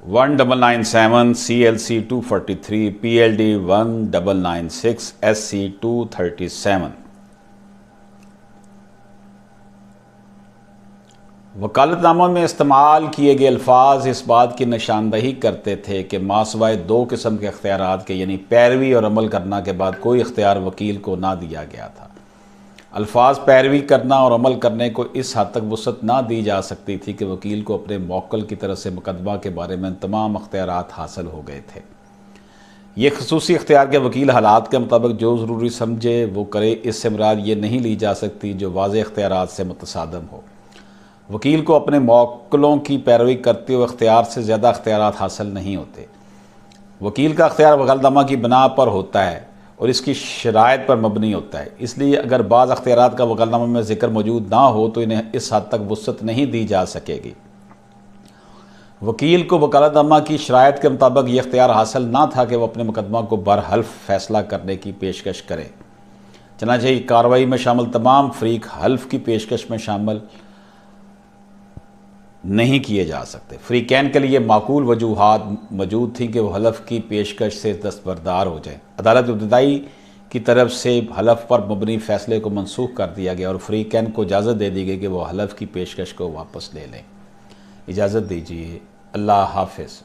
1997 CLC 243 PLD 1996 SC 237। वकालतनामा में इस्तेमाल किए गए अल्फाज इस बात की निशानदही करते थे कि मासवाए दो किस्म के अख्तियारात के यानी पैरवी और अमल करना के बाद कोई इख्तियार वकील को ना दिया गया था। अल्फाज पैरवी करना और अमल करने को इस हद तक वसअत ना दी जा सकती थी कि वकील को अपने मौक्कल की तरफ से मुकदमा के बारे में तमाम अख्तियारात हासिल हो गए थे। ये खसूसी इख्तियार के वकील हालात के मुताबिक जो ज़रूरी समझे वो करे। इससे मुराद ये नहीं ली जा सकती जो वाज़ेह इख्तियारात से मुतसादम हो। वकील को अपने मौक्कलों की पैरवी करते हुए इख्तियार से ज़्यादा इख्तियारात हासिल नहीं होते। वकील का इख्तियार वकालतनामा की बिना पर होता है और इसकी शराइत पर मबनी होता है। इसलिए अगर बाज़ अख्तियारात का वकालतनामा में ज़िक्र मौजूद ना हो तो इन्हें इस हद तक वसअत नहीं दी जा सकेगी। वकील को वकालतनामा की शराइत के मुताबिक ये इख्तियार हासिल ना था कि वह अपने मुकदमा को बरहल्फ फैसला करने की पेशकश करे। चनांचे कार्रवाई में शामिल तमाम फरीक हल्फ की पेशकश में शामिल नहीं किए जा सकते। फ़रीक़ैन के लिए माकूल वजूहात मौजूद थी कि वह हलफ की पेशकश से दस्तबरदार हो जाए। अदालत इब्तिदाई की तरफ से हलफ पर मबनी फ़ैसले को मनसूख कर दिया गया और फ़रीक़ैन को इजाज़त दे दी गई कि वह हलफ की पेशकश को वापस ले लें। इजाज़त दीजिए। अल्लाह हाफ़िज़।